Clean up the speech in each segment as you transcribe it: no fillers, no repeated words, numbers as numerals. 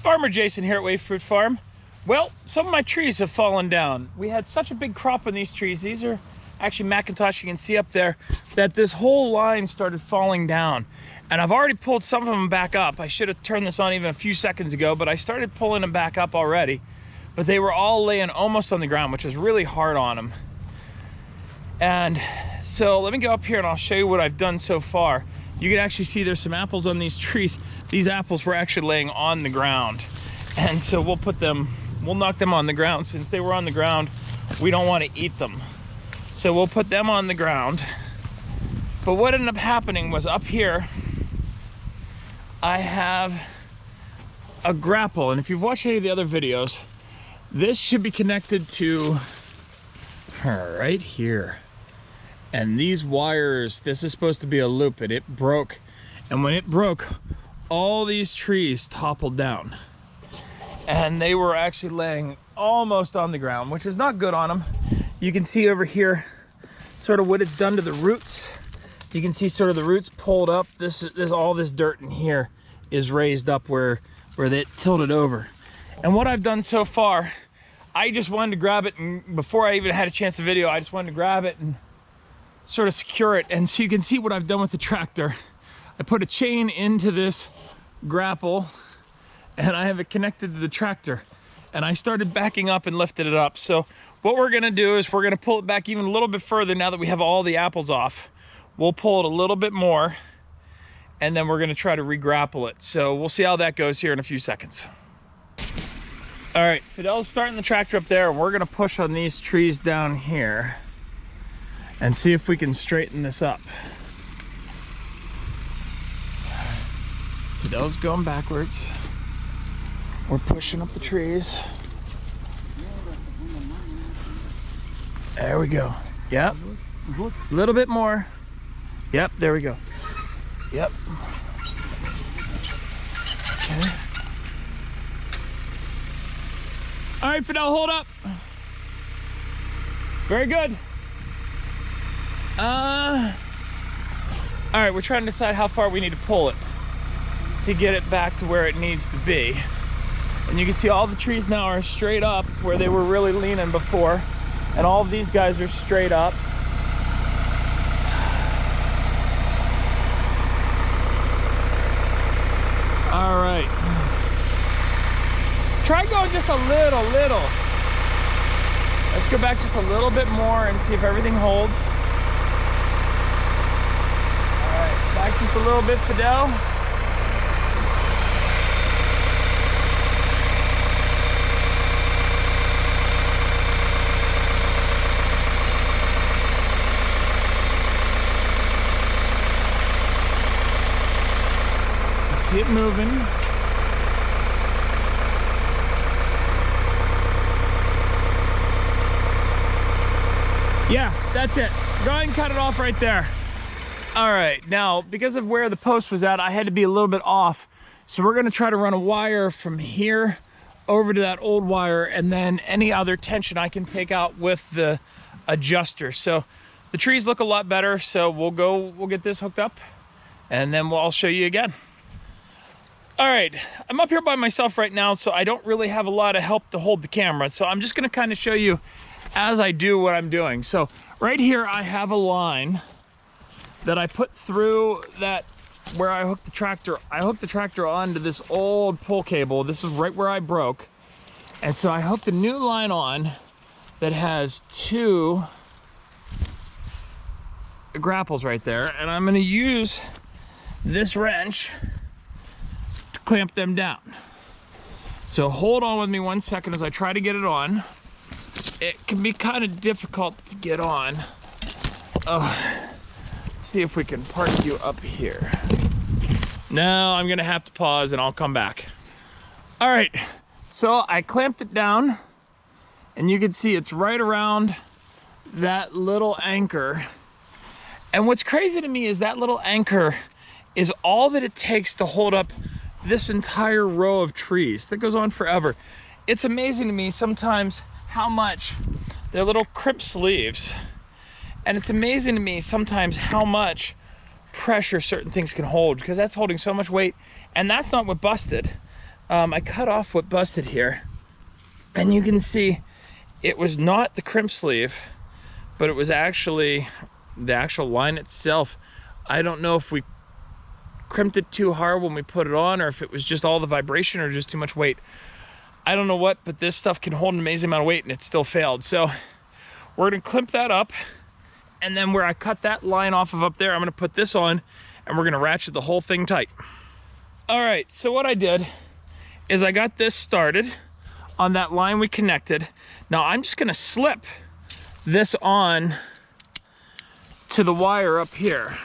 Farmer Jason here at Wave Fruit Farm. Well, some of my trees have fallen down. We had such a big crop on these trees. These are actually Macintosh, you can see up there, that this whole line started falling down. And I've already pulled some of them back up. I should have turned this on even a few seconds ago, but I started pulling them back up already. But they were all laying almost on the ground, which is really hard on them. And so let me go up here and I'll show you what I've done so far. You can actually see there's some apples on these trees. These apples were actually laying on the ground. And so we'll knock them on the ground. Since they were on the ground, we don't want to eat them. So we'll put them on the ground. But what ended up happening was up here, I have a grapple. And if you've watched any of the other videos, this should be connected to her right here. And these wires, this is supposed to be a loop, and it broke. And when it broke, all these trees toppled down. And they were actually laying almost on the ground, which is not good on them. You can see over here sort of what it's done to the roots. You can see sort of the roots pulled up. All this dirt in here is raised up where they tilted over. And what I've done so far, I just wanted to grab it, and before I even had a chance to video, I just wanted to grab it and sort of secure it. And so you can see what I've done with the tractor. I put a chain into this grapple and I have it connected to the tractor, and I started backing up and lifted it up. So what we're gonna do is we're gonna pull it back even a little bit further now that we have all the apples off. We'll pull it a little bit more, and then we're gonna try to re-grapple it. So we'll see how that goes here in a few seconds. All right, Fidel's starting the tractor up there, and we're gonna push on these trees down here and see if we can straighten this up. Fidel's going backwards. We're pushing up the trees. There we go. Yep. A little bit more. Yep, there we go. Yep. Okay. All right, Fidel, hold up. Very good. All right, we're trying to decide how far we need to pull it to get it back to where it needs to be. And you can see all the trees now are straight up where they were really leaning before. And all of these guys are straight up. All right. Try going just a little. Let's go back just a little bit more and see if everything holds. All right, back just a little bit, Fidel. See it moving. Yeah, that's it. Go ahead and cut it off right there. All right, now because of where the post was at, I had to be a little bit off. So we're gonna try to run a wire from here over to that old wire, and then any other tension I can take out with the adjuster. So the trees look a lot better, so we'll get this hooked up, and then I'll show you again. All right, I'm up here by myself right now, so I don't really have a lot of help to hold the camera. So I'm just gonna kind of show you as I do what I'm doing. So right here, I have a line that I put through that where I hooked the tractor. I hooked the tractor onto this old pull cable. This is right where I broke. And so I hooked a new line on that has two grapples right there. And I'm gonna use this wrench clamp them down. So hold on with me 1 second as I try to get it on. It can be kind of difficult to get on. Let's see if we can park you up here. No, I'm gonna have to pause and I'll come back. All right, so I clamped it down, and you can see it's right around that little anchor. And what's crazy to me is that little anchor is all that it takes to hold up this entire row of trees that goes on forever. It's amazing to me sometimes how much they're little crimp sleeves, and it's amazing to me sometimes how much pressure certain things can hold, because that's holding so much weight. And that's not what busted. I cut off what busted here, and you can see it was not the crimp sleeve, but it was actually the actual line itself. I don't know if we crimped it too hard when we put it on, or if it was just all the vibration or just too much weight. I don't know what, but this stuff can hold an amazing amount of weight and it still failed. So we're gonna crimp that up, and then where I cut that line off of up there, I'm gonna put this on and we're gonna ratchet the whole thing tight. All right, so what I did is I got this started on that line we connected. Now I'm just gonna slip this on to the wire up here.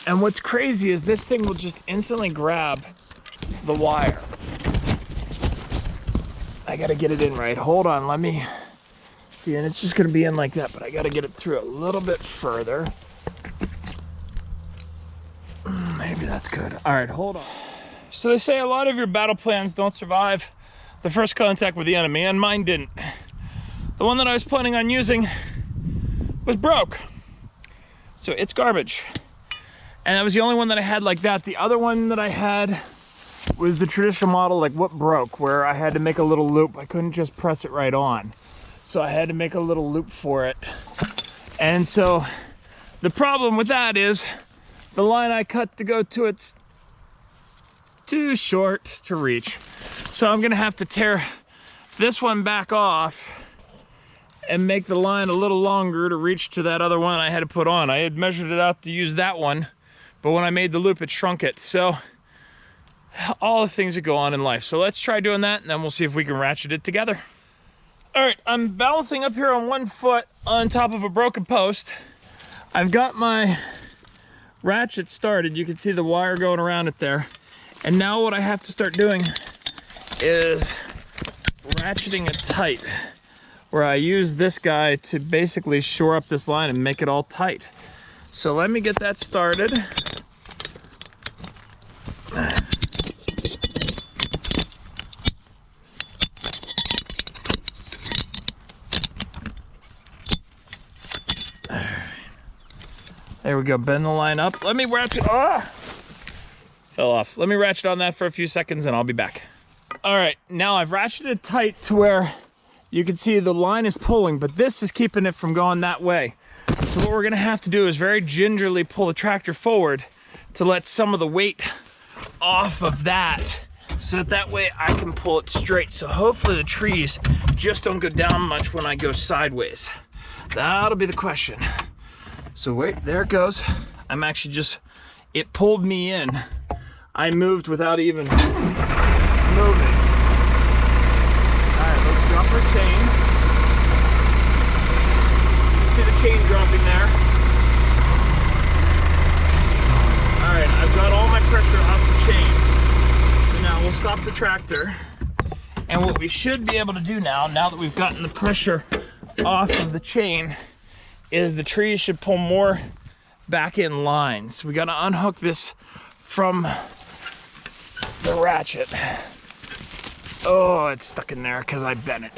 And what's crazy is this thing will just instantly grab the wire. I gotta get it in right. Hold on, let me see. And it's just gonna be in like that, but I gotta get it through a little bit further. Maybe that's good. All right, hold on. So they say a lot of your battle plans don't survive the first contact with the enemy, and mine didn't. The one that I was planning on using was broke. So it's garbage. And that was the only one that I had like that. The other one that I had was the traditional model, like what broke, where I had to make a little loop. I couldn't just press it right on. So I had to make a little loop for it. And so the problem with that is the line I cut to go to it's too short to reach. So I'm gonna have to tear this one back off and make the line a little longer to reach to that other one I had to put on. I had measured it out to use that one, but when I made the loop, it shrunk it. So all the things that go on in life. So let's try doing that, and then we'll see if we can ratchet it together. All right, I'm balancing up here on one foot on top of a broken post. I've got my ratchet started. You can see the wire going around it there. And now what I have to start doing is ratcheting it tight, where I use this guy to basically shore up this line and make it all tight. So let me get that started. There we go, bend the line up. Let me ratchet, fell off. Let me ratchet on that for a few seconds and I'll be back. All right, now I've ratcheted tight to where you can see the line is pulling, but this is keeping it from going that way. So what we're gonna have to do is very gingerly pull the tractor forward to let some of the weight off of that, so that way I can pull it straight. So hopefully the trees just don't go down much when I go sideways. That'll be the question. So wait, there it goes. I'm actually just, it pulled me in. I moved without even moving. All right, let's drop our chain. You can see the chain dropping there. All right, I've got all my pressure off the chain. So now we'll stop the tractor. And what we should be able to do now that we've gotten the pressure off of the chain, is the trees should pull more back in line. So we gotta unhook this from the ratchet. Oh, it's stuck in there because I bent it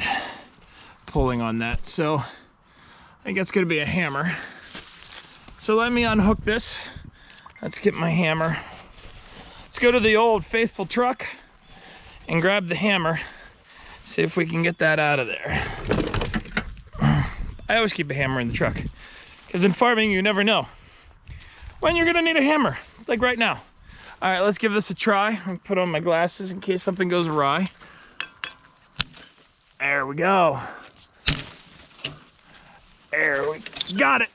pulling on that. So I think that's gonna be a hammer. So let me unhook this. Let's get my hammer. Let's go to the old faithful truck and grab the hammer. See if we can get that out of there. I always keep a hammer in the truck, because in farming you never know when you're gonna need a hammer, like right now. All right, let's give this a try. I'll put on my glasses in case something goes awry. There we go. There we got it.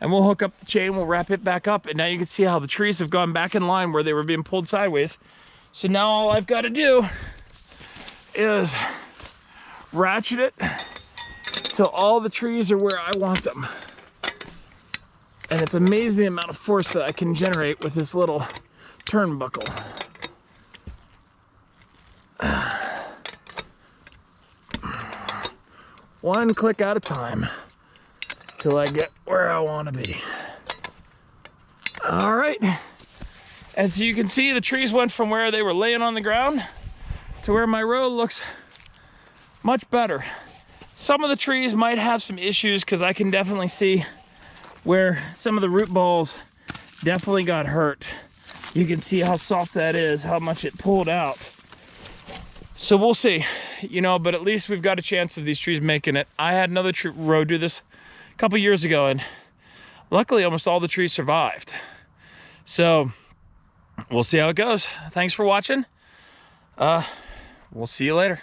And we'll hook up the chain, we'll wrap it back up, and now you can see how the trees have gone back in line where they were being pulled sideways. So now all I've got to do is ratchet it till all the trees are where I want them. And it's amazing the amount of force that I can generate with this little turnbuckle. One click at a time till I get where I want to be. All right. And so you can see the trees went from where they were laying on the ground to where my road looks much better. Some of the trees might have some issues because I can definitely see where some of the root balls definitely got hurt. You can see how soft that is, how much it pulled out. So we'll see, you know, but at least we've got a chance of these trees making it. I had another row do this a couple years ago, and luckily almost all the trees survived. So we'll see how it goes. Thanks for watching. We'll see you later.